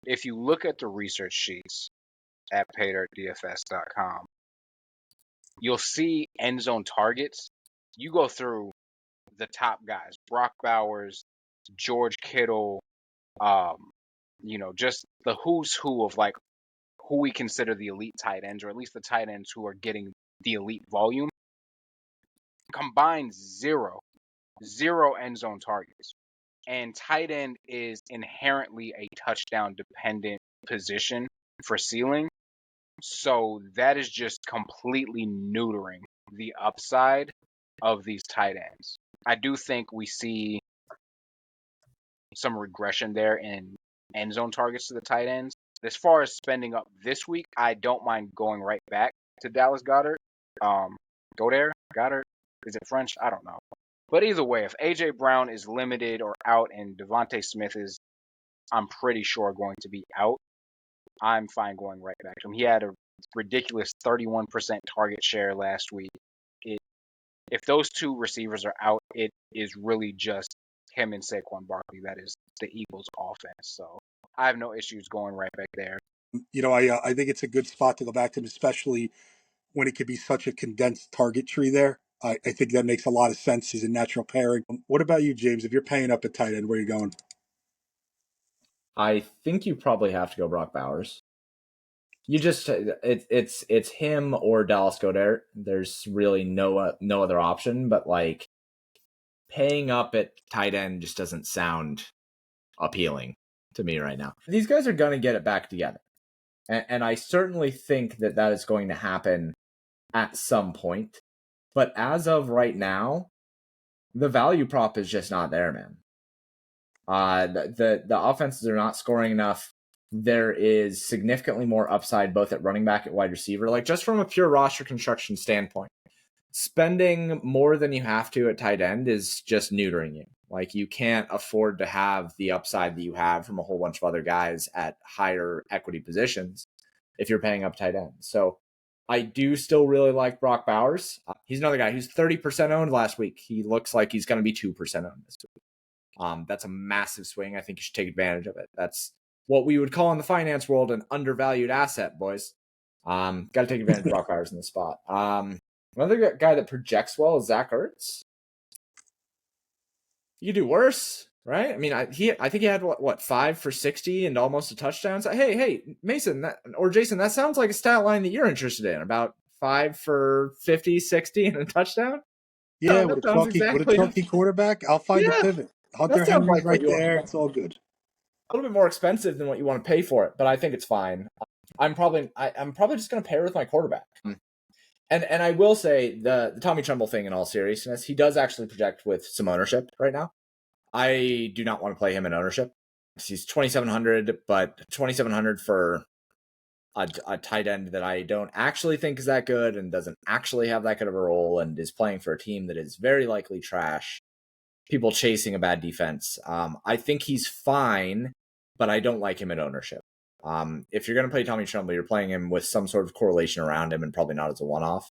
if you look at the research sheets at paydirtdfs.com, you'll see end zone targets. You go through the top guys: Brock Bowers, George Kittle, just the who's who of like who we consider the elite tight ends, or at least the tight ends who are getting the elite volume. Combined zero end zone targets. And tight end is inherently a touchdown dependent position for ceiling. So that is just completely neutering the upside of these tight ends. I do think we see some regression there in end zone targets to the tight ends. As far as spending up this week, I don't mind going right back to Dallas Goddard. Goddard. Is it French? I don't know. But either way, if A.J. Brown is limited or out and Devontae Smith is, I'm pretty sure, going to be out, I'm fine going right back to him. He had a ridiculous 31% target share last week. If those two receivers are out, it is really just him and Saquon Barkley. That is the Eagles' offense. So I have no issues going right back there. I think it's a good spot to go back to him, especially when it could be such a condensed target tree there. I think that makes a lot of sense. He's a natural pairing. What about you, James? If you're paying up at tight end, where are you going? I think you probably have to go Brock Bowers. You just it's him or Dallas Goddard. There's really no other option. But like paying up at tight end just doesn't sound appealing to me right now. These guys are going to get it back together, and I certainly think that is going to happen at some point. But as of right now, the value prop is just not there, man. The offenses are not scoring enough. There is significantly more upside both at running back and wide receiver. Like just from a pure roster construction standpoint, spending more than you have to at tight end is just neutering you. Like you can't afford to have the upside that you have from a whole bunch of other guys at higher equity positions if you're paying up tight end. So I do still really like Brock Bowers. He's another guy who's 30% owned last week. He looks like he's going to be 2% owned this week. That's a massive swing. I think you should take advantage of it. That's what we would call in the finance world an undervalued asset, boys. Got to take advantage of Brock Bowers in this spot. Another guy that projects well is Zach Ertz. You could do worse, right? I mean, I think he had what 5 for 60 and almost a touchdown. So, hey, Mason or Jason, that sounds like a stat line that you're interested in. About 5 for 50, 60 and a touchdown. Yeah, No, with a chunky quarterback, I'll find a pivot. Hunter Henry's right there. It's all good. A little bit more expensive than what you want to pay for it, but I think it's fine. I'm probably just going to pair with my quarterback. And I will say the Tommy Tremble thing, in all seriousness, he does actually project with some ownership right now. I do not want to play him in ownership. He's 2,700, but 2,700 for a tight end that I don't actually think is that good and doesn't actually have that good of a role and is playing for a team that is very likely trash. People chasing a bad defense. I think he's fine, but I don't like him at ownership. If you're going to play Tommy Tremble, you're playing him with some sort of correlation around him and probably not as a one-off.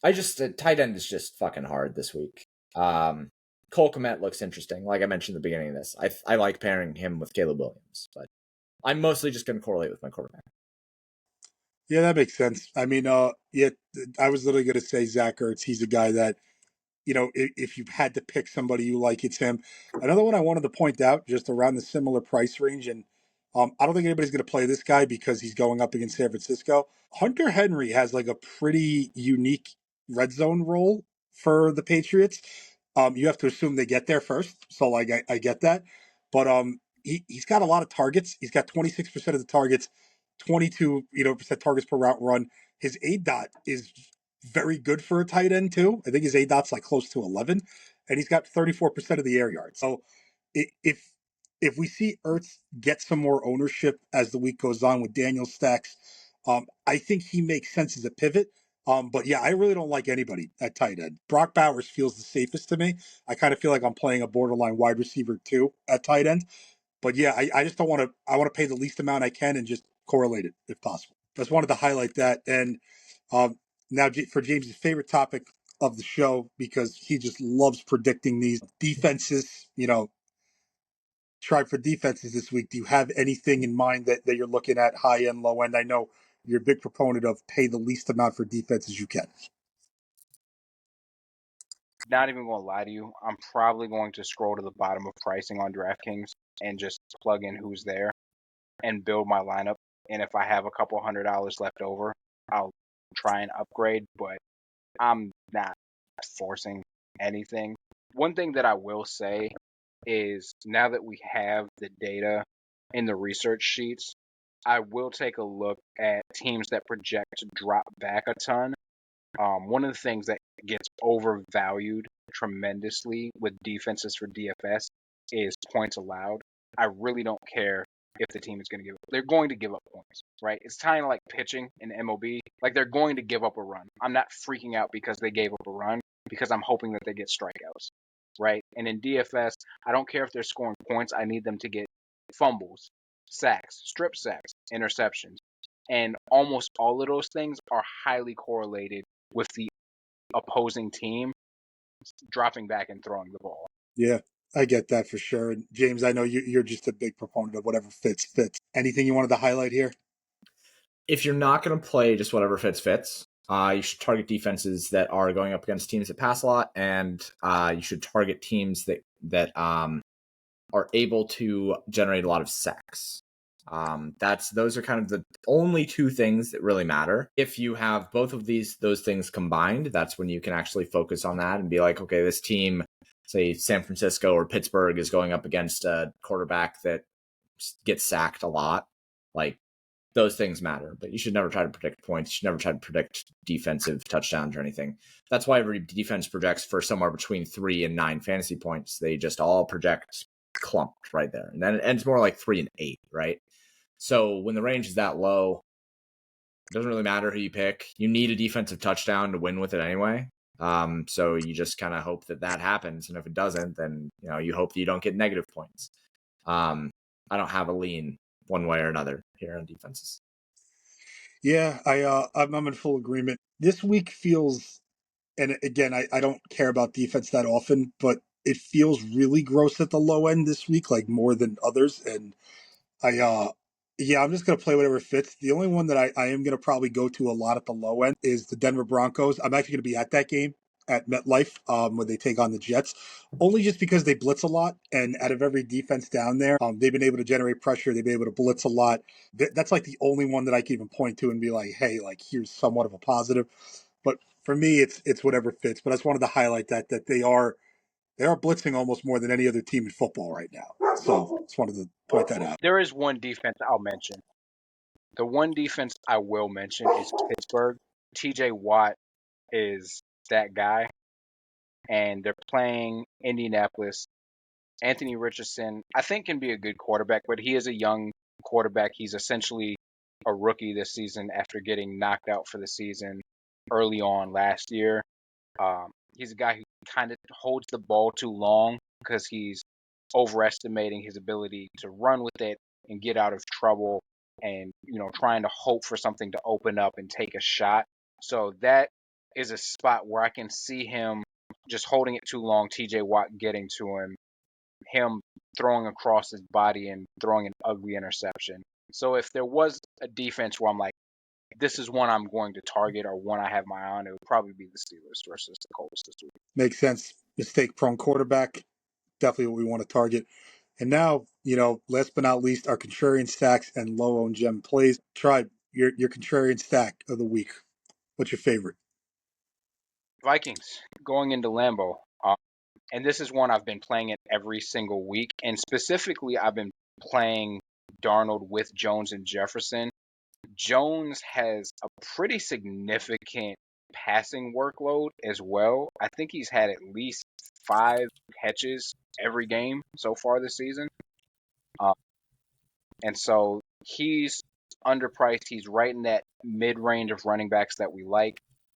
Tight end is just fucking hard this week. Cole Kmet looks interesting. Like I mentioned at the beginning of this, I like pairing him with Caleb Williams, but I'm mostly just going to correlate with my quarterback. Yeah, that makes sense. I mean, yeah, I was literally going to say Zach Ertz. He's a guy that, if you had to pick somebody you like, it's him. Another one I wanted to point out, just around the similar price range, and I don't think anybody's going to play this guy because he's going up against San Francisco. Hunter Henry has like a pretty unique red zone role for the Patriots. You have to assume they get there first, so like I get that, but he's got a lot of targets. He's got 26% of the targets, 22 percent targets per route run. His A dot is very good for a tight end too. I think his A dot's like close to 11, and he's got 34% of the air yards. So if we see Ertz get some more ownership as the week goes on with Daniel Stacks, I think he makes sense as a pivot. But yeah, I really don't like anybody at tight end. Brock Bowers feels the safest to me. I kind of feel like I'm playing a borderline wide receiver too at tight end. But yeah, I just don't want to. I want to pay the least amount I can and just correlate it if possible. Just wanted to highlight that. And now for James's favorite topic of the show, because he just loves predicting these defenses. Tribe for defenses this week. Do you have anything in mind that you're looking at, high end, low end? I know you're a big proponent of pay the least amount for defenses you can. Not even going to lie to you, I'm probably going to scroll to the bottom of pricing on DraftKings and just plug in who's there and build my lineup. And if I have a couple $100 left over, I'll try and upgrade, but I'm not forcing anything. One thing that I will say is now that we have the data in the research sheets, I will take a look at teams that project to drop back a ton. One of the things that gets overvalued tremendously with defenses for DFS is points allowed. I really don't care if the team is going to give up. They're going to give up points, right? It's kind of like pitching in MLB. Like they're going to give up a run. I'm not freaking out because they gave up a run because I'm hoping that they get strikeouts, right? And in DFS, I don't care if they're scoring points. I need them to get fumbles, sacks, strip sacks, interceptions. And almost all of those things are highly correlated with the opposing team dropping back and throwing the ball. Yeah, I get that for sure. And James, I know you're just a big proponent of whatever fits. Anything you wanted to highlight here? If you're not going to play just whatever fits, you should target defenses that are going up against teams that pass a lot, and you should target teams that are able to generate a lot of sacks. Those are kind of the only two things that really matter. If you have both of those things combined, that's when you can actually focus on that and be like, okay, this team, say San Francisco or Pittsburgh, is going up against a quarterback that gets sacked a lot. Like, those things matter, but you should never try to predict points. You should never try to predict defensive touchdowns or anything. That's why every defense projects for somewhere between 3 and 9 fantasy points. They just all project clumped right there. And then it ends more like 3 and 8, right? So when the range is that low, it doesn't really matter who you pick. You need a defensive touchdown to win with it anyway. So you just kind of hope that happens. And if it doesn't, then you hope that you don't get negative points. I don't have a lean one way or another here on defenses. Yeah, I'm in full agreement. This week feels, and again, I don't care about defense that often, but it feels really gross at the low end this week, like more than others. And yeah, I'm just gonna play whatever fits. The only one that I am gonna probably go to a lot at the low end is the Denver Broncos. I'm actually gonna be at that game at MetLife when they take on the Jets, only just because they blitz a lot, and out of every defense down there, they've been able to generate pressure. They've been able to blitz a lot. That's like the only one that I can even point to and be like, hey, like here's somewhat of a positive. But for me, it's whatever fits. But I just wanted to highlight that they are blitzing almost more than any other team in football right now. So just wanted to point that out. There is one defense I'll mention. The one defense I will mention is Pittsburgh. TJ Watt is that guy, and they're playing Indianapolis. Anthony Richardson, I think, can be a good quarterback, but he is a young quarterback. He's essentially a rookie this season after getting knocked out for the season early on last year. He's a guy who kind of holds the ball too long because he's overestimating his ability to run with it and get out of trouble and, trying to hope for something to open up and take a shot. So that is a spot where I can see him just holding it too long, TJ Watt getting to him throwing across his body and throwing an ugly interception. So if there was a defense where I'm like, this is one I'm going to target or one I have my eye on, it would probably be the Steelers versus the Colts this week. Makes sense. Mistake-prone quarterback, definitely what we want to target. And now, last but not least, our contrarian stacks and low-owned gem plays. Tribe, your contrarian stack of the week. What's your favorite? Vikings going into Lambeau. And this is one I've been playing it every single week. And specifically, I've been playing Darnold with Jones and Jefferson. Jones has a pretty significant passing workload as well. I think he's had at least 5 catches every game so far this season. And so he's underpriced. He's right in that mid-range of running backs that we like.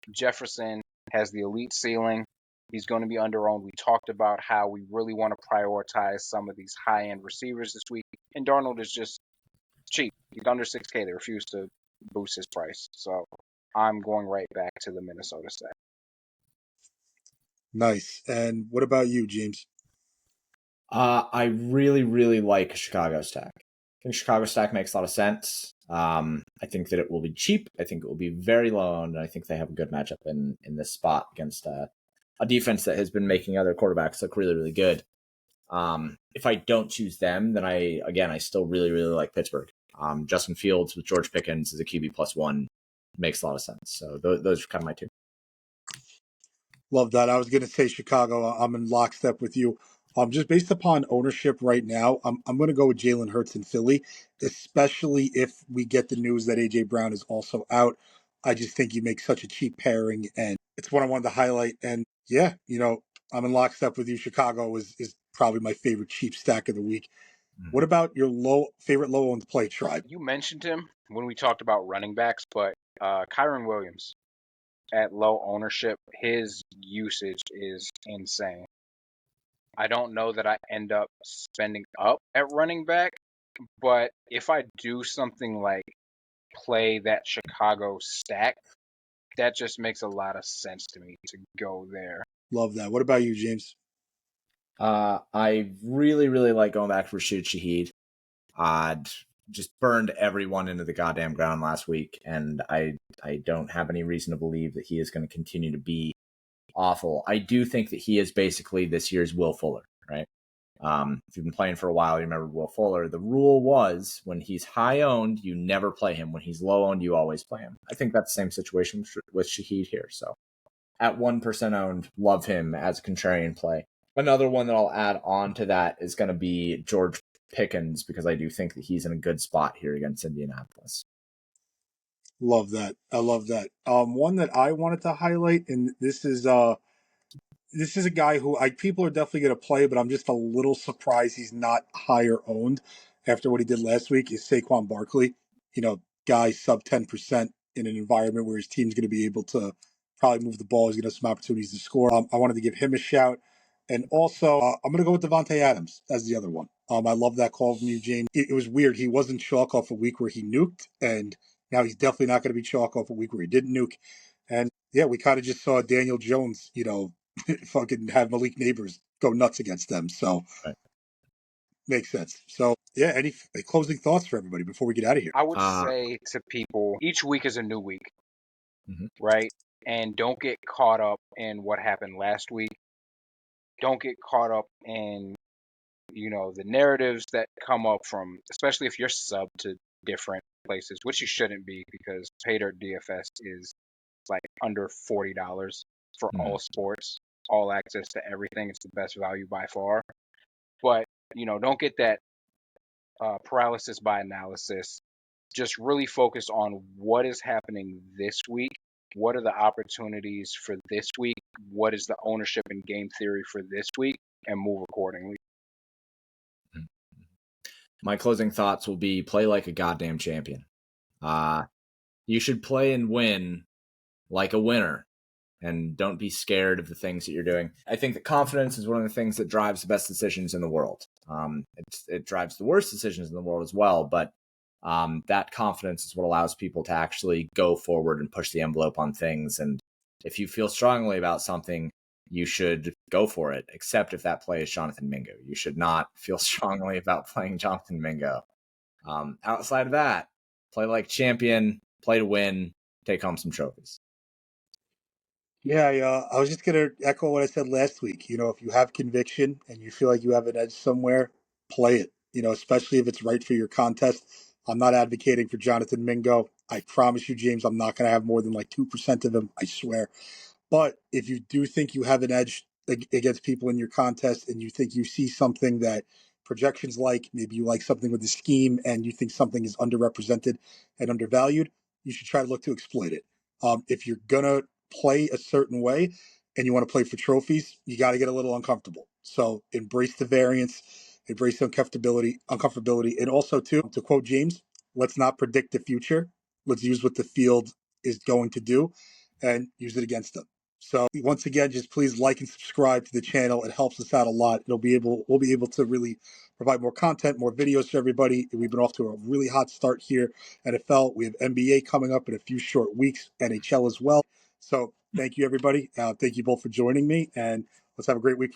Jefferson has the elite ceiling. He's going to be under-owned. We talked about how we really want to prioritize some of these high-end receivers this week. And Darnold is just cheap. He's under 6K. They refuse to boost his price. So I'm going right back to the Minnesota stack. Nice. And what about you, James? I really, really like Chicago stack. I think Chicago stack makes a lot of sense. I think that it will be cheap. I think it will be very low owned. And I think they have a good matchup in this spot against a defense that has been making other quarterbacks look really, really good. If I don't choose them, then I still really, really like Pittsburgh. Justin Fields with George Pickens as a QB +1 makes a lot of sense. So those are kind of my two. Love that. I was going to say Chicago. I'm in lockstep with you. Just based upon ownership right now, I'm going to go with Jalen Hurts in Philly, especially if we get the news that A.J. Brown is also out. I just think you make such a cheap pairing, and it's one I wanted to highlight. And yeah, I'm in lockstep with you. Chicago is probably my favorite cheap stack of the week. Mm-hmm. What about your favorite low-owned play, Tribe? You mentioned him when we talked about running backs, but Kyren Williams at low ownership, his usage is insane. I don't know that I end up spending up at running back, but if I do something like play that Chicago stack, that just makes a lot of sense to me to go there. Love that. What about you, James? I really, really like going back for Rashid Shaheed. Just burned everyone into the goddamn ground last week, and I don't have any reason to believe that he is going to continue to be awful. I do think that he is basically this year's Will Fuller, right? If you've been playing for a while, you remember Will Fuller. The rule was when he's high owned, you never play him. When he's low owned, you always play him. I think that's the same situation with Shaheed here. So at 1% owned, love him as a contrarian play. Another one that I'll add on to that is going to be George Pickens, because I do think that he's in a good spot here against Indianapolis. Love that. I love that. One that I wanted to highlight, and this is a guy who people are definitely going to play, but I'm just a little surprised he's not higher owned after what he did last week. Is Saquon Barkley, guy sub 10% in an environment where his team's going to be able to probably move the ball. He's going to have some opportunities to score. I wanted to give him a shout. And also, I'm going to go with Devontae Adams as the other one. I love that call from you, James. It was weird. He wasn't chalk off a week where he nuked, and now he's definitely not going to be chalk off a week where he didn't nuke. And yeah, we kind of just saw Daniel Jones, fucking have Malik Neighbors go nuts against them. So right. Makes sense. So yeah, any closing thoughts for everybody before we get out of here? I would say to people, each week is a new week, right? And don't get caught up in what happened last week. Don't get caught up in, the narratives that come up from, especially if you're sub to different places, which you shouldn't be, because Paydirt DFS is like under $40 for all sports, all access to everything. It's the best value by far. But, don't get that paralysis by analysis. Just really focus on what is happening this week. What are the opportunities for this week? What is the ownership and game theory for this week? And move accordingly. My closing thoughts will be play like a goddamn champion. You should play and win like a winner, and don't be scared of the things that you're doing. I think that confidence is one of the things that drives the best decisions in the world. It drives the worst decisions in the world as well, but that confidence is what allows people to actually go forward and push the envelope on things. And if you feel strongly about something, you should go for it, except if that play is Jonathan Mingo. You should not feel strongly about playing Jonathan Mingo. Outside of that, play like champion, play to win, take home some trophies. Yeah, I was just going to echo what I said last week. If you have conviction and you feel like you have an edge somewhere, play it, especially if it's right for your contest. I'm not advocating for Jonathan Mingo. I promise you, James, I'm not going to have more than like 2% of him, I swear. But if you do think you have an edge against people in your contest and you think you see something that projections like, maybe you like something with the scheme and you think something is underrepresented and undervalued, you should try to look to exploit it. If you're going to play a certain way and you want to play for trophies, you got to get a little uncomfortable. So embrace the variance, embrace the uncomfortability. And also, too, to quote James, let's not predict the future. Let's use what the field is going to do and use it against them. So once again, just please like and subscribe to the channel. It helps us out a lot. We'll be able to really provide more content, more videos for everybody. We've been off to a really hot start here. NFL, we have NBA coming up in a few short weeks, NHL as well. So thank you, everybody. Thank you both for joining me, and let's have a great week.